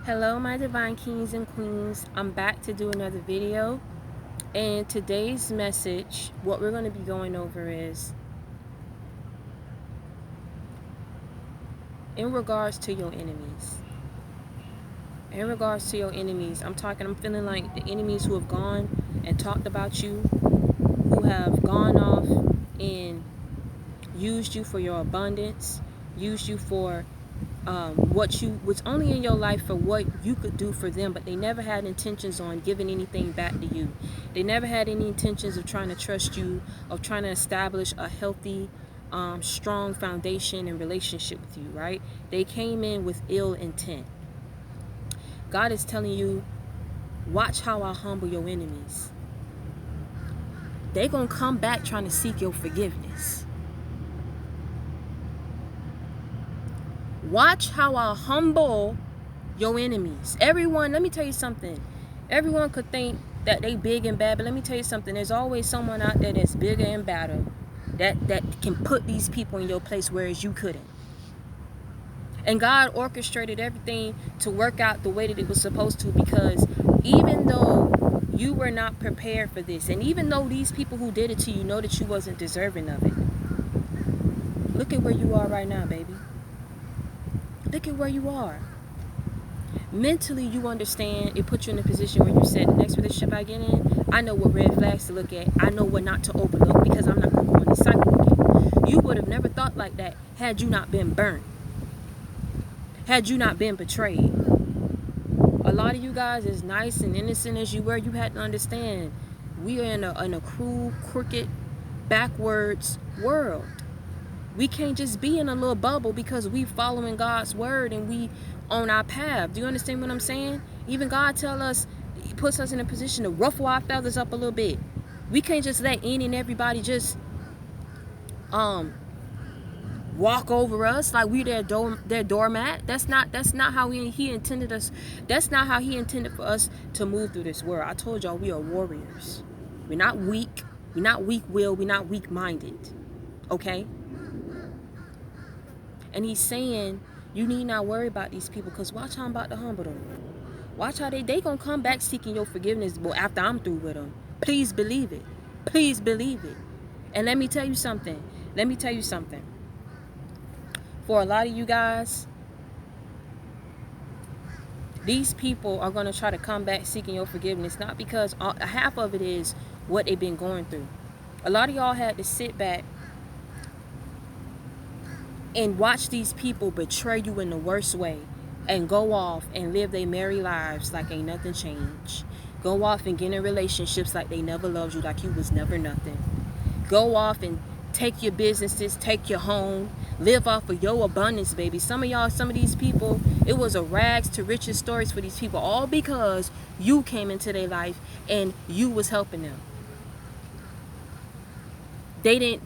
Hello my divine kings and queens, I'm back to do another video, and today's message, what we're going to be going over is in regards to your enemies. I'm feeling like the enemies who have gone and talked about you, who have gone off and used you for your abundance, used you for what you was only in your life for what you could do for them, but they never had intentions on giving anything back to you. They never had any intentions of trying to trust you, of trying to establish a healthy, strong foundation and relationship with you, right? They came in with ill intent. God is telling you, watch how I humble your enemies. They're gonna come back trying to seek your forgiveness. Watch how I humble your enemies. Everyone, let me tell you something. Everyone could think that they big and bad, but let me tell you something. There's always someone out there that's bigger and badder that can put these people in your place, whereas you couldn't. And God orchestrated everything to work out the way that it was supposed to, because even though you were not prepared for this, and even though these people who did it to you know that you wasn't deserving of it, look at where you are right now, baby. Look at where you are. Mentally, you understand. It puts you in a position where you said, the next relationship I get in, I know what red flags to look at. I know what not to overlook, because I'm not going to go in this cycle again. You would have never thought like that had you not been burnt, had you not been betrayed. A lot of you guys, as nice and innocent as you were, you had to understand we are in a cruel, crooked, backwards world. We can't just be in a little bubble because we following God's word and we on our path. Do you understand what I'm saying? Even God tell us, he puts us in a position to ruffle our feathers up a little bit. We can't just let any and everybody just walk over us like we their doormat. That's not how he intended us. That's not how he intended for us to move through this world. I told y'all, we are warriors. We're not weak. We're not weak-willed. We're not weak-minded. Okay? And he's saying, you need not worry about these people, because watch how I'm about to humble them. Watch how they gonna come back seeking your forgiveness after I'm through with them. Please believe it. Please believe it. And let me tell you something. For a lot of you guys, these people are going to try to come back seeking your forgiveness, not because half of it is what they've been going through. A lot of y'all had to sit back and watch these people betray you in the worst way and go off and live their merry lives like ain't nothing changed. Go off and get in relationships like they never loved you, like you was never nothing. Go off and take your businesses, take your home, live off of your abundance, baby. Some of these people, it was a rags to riches stories for these people, all because you came into their life and you was helping them. They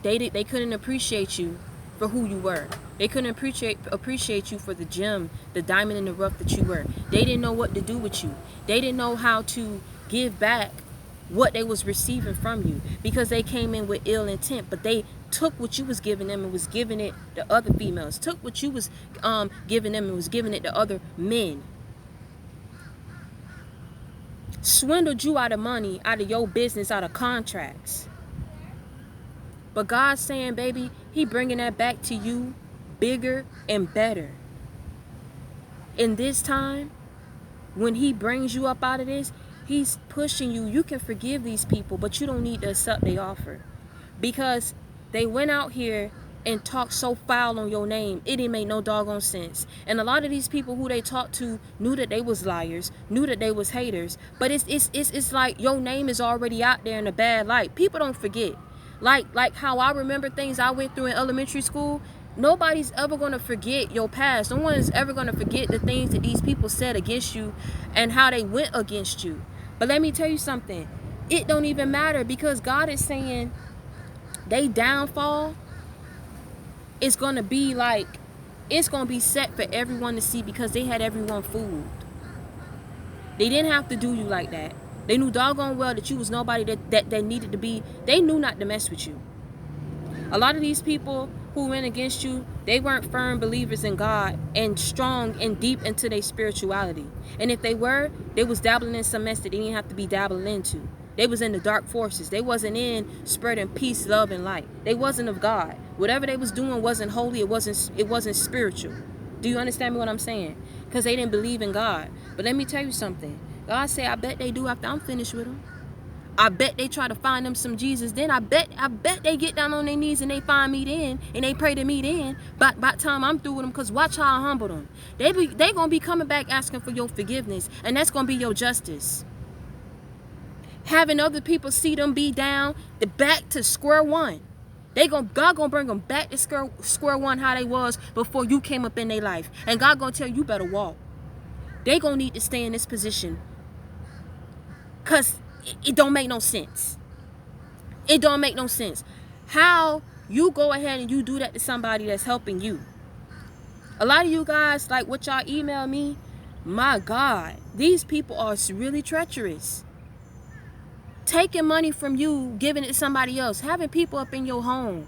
couldn't appreciate you for who you were. They couldn't appreciate you for the gem, the diamond in the rough that you were. They didn't know what to do with you. They didn't know how to give back what they was receiving from you, because they came in with ill intent. But they took what you was giving them and was giving it to other females. Took what you was giving them and was giving it to other men. Swindled you out of money, out of your business, out of contracts. But God's saying, baby, he bringing that back to you bigger and better. In this time, when he brings you up out of this, he's pushing you. You can forgive these people, but you don't need to accept their offer, because they went out here and talked so foul on your name, it didn't make no doggone sense. And a lot of these people who they talked to knew that they was liars, knew that they was haters. But it's like your name is already out there in a bad light. People don't forget. Like how I remember things I went through in elementary school. Nobody's ever going to forget your past. No one is ever going to forget the things that these people said against you and how they went against you. But let me tell you something. It don't even matter, because God is saying they downfall is going to be like, it's going to be set for everyone to see, because they had everyone fooled. They didn't have to do you like that. They knew doggone well that you was nobody that needed to be. They knew not to mess with you. A lot of these people who went against you, they weren't firm believers in God and strong and deep into their spirituality. And if they were, they was dabbling in some mess that they didn't have to be dabbling into. They was in the dark forces. They wasn't in spreading peace, love, and light. They wasn't of God. Whatever they was doing wasn't holy. It wasn't spiritual. Do you understand me what I'm saying? Because they didn't believe in God. But let me tell you something. God said, I bet they do after I'm finished with them. I bet they try to find them some Jesus. Then I bet they get down on their knees and they find me then, and they pray to me then. By the time I'm through with them, because watch how I humble them. They gonna be coming back asking for your forgiveness, and that's gonna be your justice. Having other people see them be down, back to square one. God gonna bring them back to square one how they was before you came up in their life, and God gonna tell you better walk. They gonna need to stay in this position, cause it don't make no sense. It don't make no sense. How you go ahead and you do that to somebody that's helping you? A lot of you guys, like what y'all email me, my God, these people are really treacherous. Taking money from you, giving it to somebody else, having people up in your home,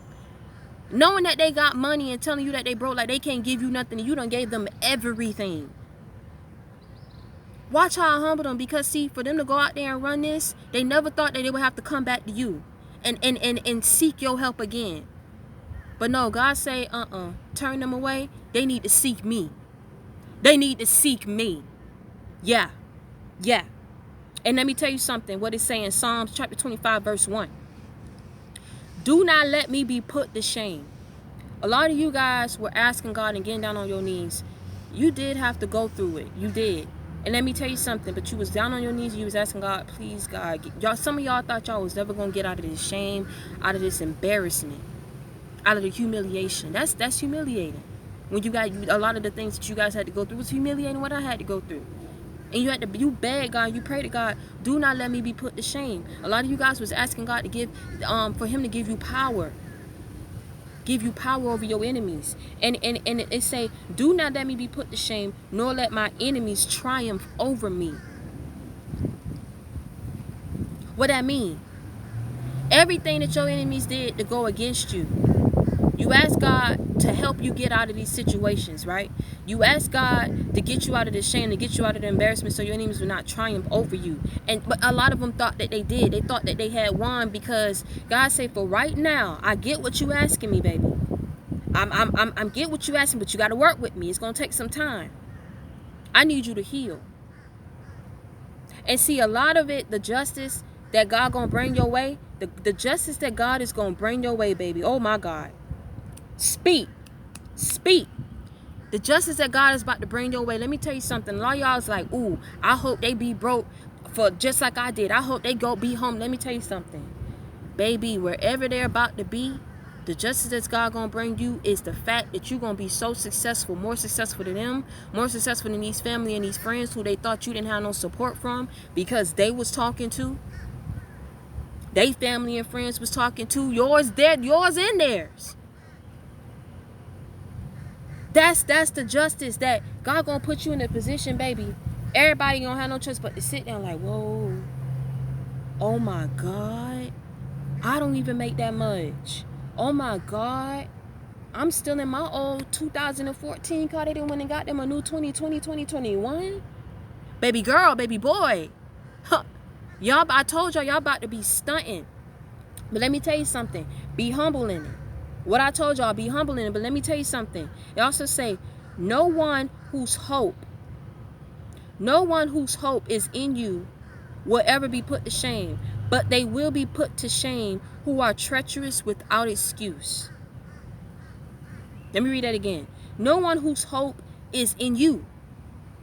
knowing that they got money and telling you that they broke, like they can't give you nothing, and you done gave them everything. Watch how I humble them, because see, for them to go out there and run this, they never thought that they would have to come back to you and seek your help again. But no, God say, turn them away. They need to seek me. They need to seek me. Yeah. And let me tell you something, what it say in Psalms chapter 25, verse 1. Do not let me be put to shame. A lot of you guys were asking God and getting down on your knees. You did have to go through it. You did. And let me tell you something, but you was down on your knees, you was asking God, please God, y'all, some of y'all thought y'all was never gonna get out of this shame, out of this embarrassment, out of the humiliation. That's humiliating. When you got a lot of the things that you guys had to go through was humiliating what I had to go through. And you beg God, you pray to God, do not let me be put to shame. A lot of you guys was asking God to for him to give you power. Give you power over your enemies. And it say, do not let me be put to shame, nor let my enemies triumph over me. What that mean? Everything that your enemies did to go against you, you ask God to help you get out of these situations, right? You ask God to get you out of the shame, to get you out of the embarrassment, so your enemies will not triumph over you. But a lot of them thought that they did. They thought that they had won, because God said, for right now, I get what you asking me, baby. I'm get what you asking, but you got to work with me. It's gonna take some time. I need you to heal. And see, a lot of it, the justice that God gonna bring your way, the justice that God is gonna bring your way, baby. Oh my God. Speak. The justice that God is about to bring your way. Let me tell you something. A lot of y'all is like, ooh, I hope they be broke for just like I did. I hope they go be home. Let me tell you something, baby. Wherever they're about to be, the justice that God gonna bring you is the fact that you're gonna be so successful, more successful than them, more successful than these family and these friends who they thought you didn't have no support from, because they was talking to. They family and friends was talking to. Yours and theirs. That's the justice that God gonna put you in a position, baby. Everybody gonna have no choice but to sit down like, whoa, oh my God, I don't even make that much. Oh my God, I'm still in my old 2014 car. They didn't went and got them a new 2021. Baby girl, baby boy. Huh. Y'all, I told y'all about to be stunting. But let me tell you something. Be humble in it. What I told y'all, be humble in it. But let me tell you something. It also say, no one whose hope is in you will ever be put to shame, but they will be put to shame who are treacherous without excuse. Let me read that again. No one whose hope is in you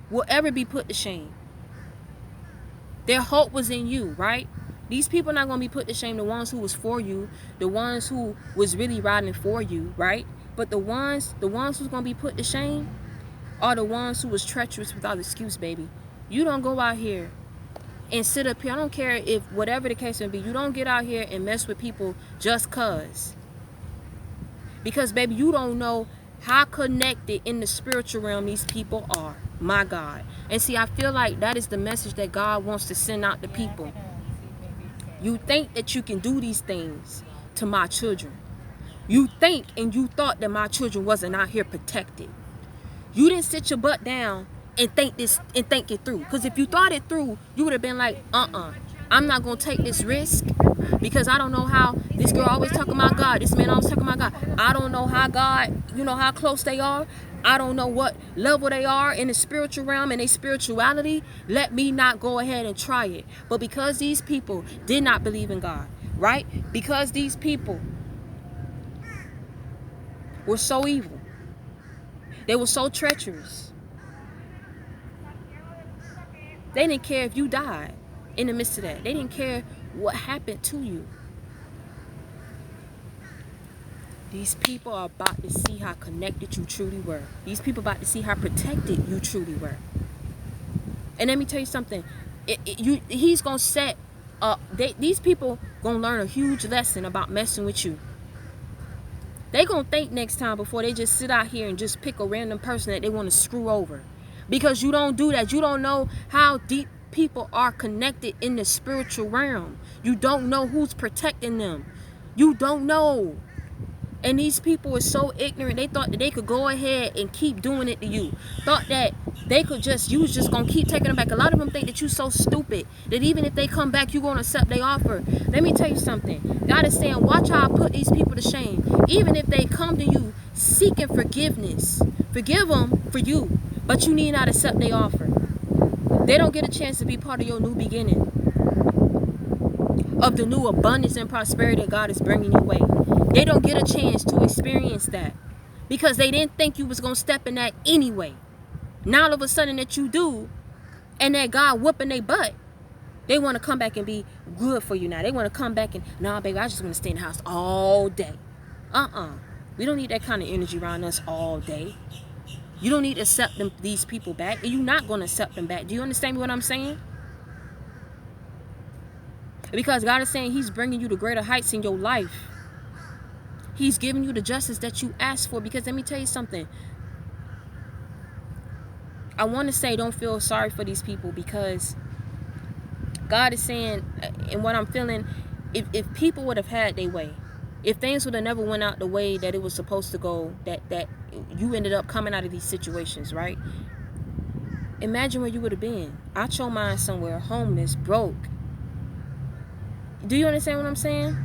will ever be put to shame. Their hope was in you, right? These people are not going to be put to shame, the ones who was for you, the ones who was really riding for you, right? But the ones who's going to be put to shame are the ones who was treacherous without excuse, baby. You don't go out here and sit up here. I don't care if whatever the case may be. You don't get out here and mess with people just cause. Because, baby, you don't know how connected in the spiritual realm these people are. My God. And see, I feel like that is the message that God wants to send out to people. You think that you can do these things to my children. You think and you thought that my children wasn't out here protected. You didn't sit your butt down and think it through. Because if you thought it through, you would have been like, I'm not going to take this risk because I don't know how this girl always talking about God. This man always talking about God. I don't know how God, how close they are. I don't know what level they are in the spiritual realm and their spirituality. Let me not go ahead and try it. But because these people did not believe in God, right? Because these people were so evil. They were so treacherous. They didn't care if you died in the midst of that. They didn't care what happened to you. These people are about to see how connected you truly were. These people are about to see how protected you truly were. And let me tell you something. He's going to set up. These people going to learn a huge lesson about messing with you. They going to think next time before they just sit out here and just pick a random person that they want to screw over. Because you don't do that. You don't know how deep people are connected in the spiritual realm. You don't know who's protecting them. You don't know. And these people were so ignorant. They thought that they could go ahead and keep doing it to you. Thought that they could you was just going to keep taking them back. A lot of them think that you're so stupid that even if they come back, you're going to accept their offer. Let me tell you something. God is saying, watch how I put these people to shame. Even if they come to you seeking forgiveness, forgive them for you. But you need not accept their offer. They don't get a chance to be part of your new beginning, of the new abundance and prosperity that God is bringing your way. They don't get a chance to experience that because they didn't think you was going to step in that anyway. Now all of a sudden that you do, and that God whooping their butt, they want to come back and be good for you now. They want to come back and, nah, baby, I just want to stay in the house all day. We don't need that kind of energy around us all day. You don't need to accept these people back, and you're not going to accept them back. Do you understand what I'm saying? Because God is saying he's bringing you to greater heights in your life. He's giving you the justice that you asked for. Because let me tell you something. I want to say don't feel sorry for these people, because God is saying, and what I'm feeling, if people would have had their way, if things would have never went out the way that it was supposed to go, that you ended up coming out of these situations, right? Imagine where you would have been. Out your mind somewhere, homeless, broke. Do you understand what I'm saying?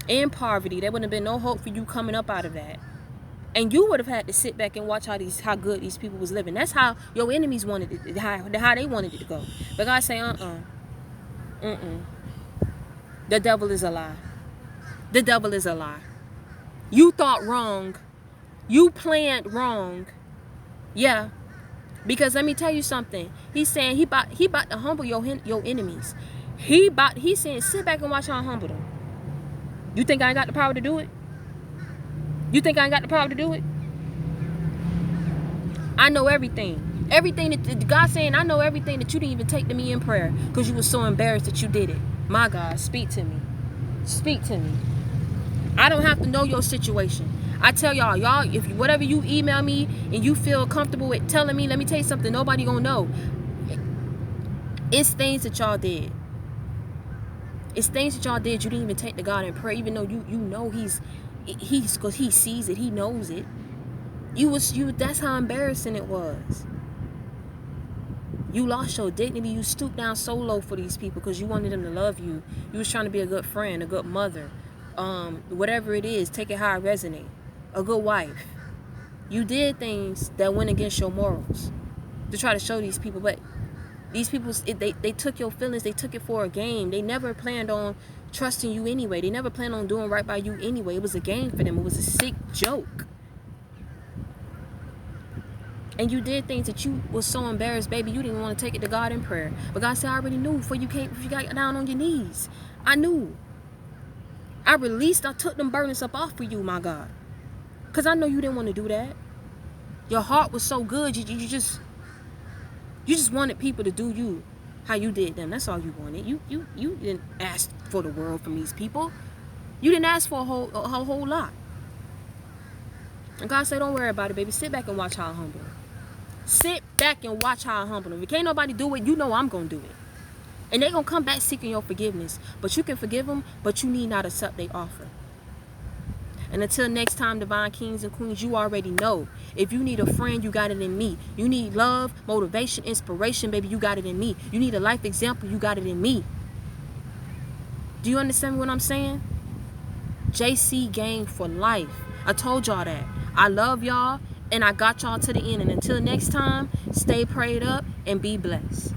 In poverty. There wouldn't have been no hope for you coming up out of that. And you would have had to sit back and watch how good these people was living. That's how your enemies wanted it, how they wanted it to go. But God say, the devil is a lie. The devil is a lie. You thought wrong. You planned wrong. Yeah. Because let me tell you something. He's saying he about to humble your enemies. He's saying sit back and watch how I humble them. You think I ain't got the power to do it? You think I ain't got the power to do it? I know everything. Everything that God's saying, I know everything that you didn't even take to me in prayer because you were so embarrassed that you did it. My God, speak to me. Speak to me. I don't have to know your situation. I tell y'all, if whatever you email me and you feel comfortable with telling me, let me tell you something, nobody gonna know. It's things that y'all did. It's things that y'all did you didn't even take to God in prayer, even though you know he's because he sees it, he knows it. That's how embarrassing it was. You lost your dignity. You stooped down so low for these people because you wanted them to love you. You was trying to be a good friend, a good mother, whatever it is, take it how it resonate. A good wife. You did things that went against your morals to try to show these people, but these people, they took your feelings, they took it for a game. They never planned on trusting you anyway. They never planned on doing right by you anyway. It was a game for them. It was a sick joke. And you did things that you was so embarrassed, baby, you didn't want to take it to God in prayer. But God said, I already knew before you got down on your knees. I knew. I took them burdens up off for you, my God. Because I know you didn't want to do that. Your heart was so good, you just wanted people to do you how you did them. That's all you wanted. You didn't ask for the world from these people. You didn't ask for a whole lot. And God said, don't worry about it, baby. Sit back and watch how I humble them. Sit back and watch how I humble them. If can't nobody do it, you know I'm going to do it. And they're going to come back seeking your forgiveness. But you can forgive them, but you need not accept their offer. And until next time, divine kings and queens, you already know. If you need a friend, you got it in me. You need love, motivation, inspiration, baby, you got it in me. You need a life example, you got it in me. Do you understand what I'm saying? JC gang for life. I told y'all that. I love y'all, and I got y'all to the end. And until next time, stay prayed up and be blessed.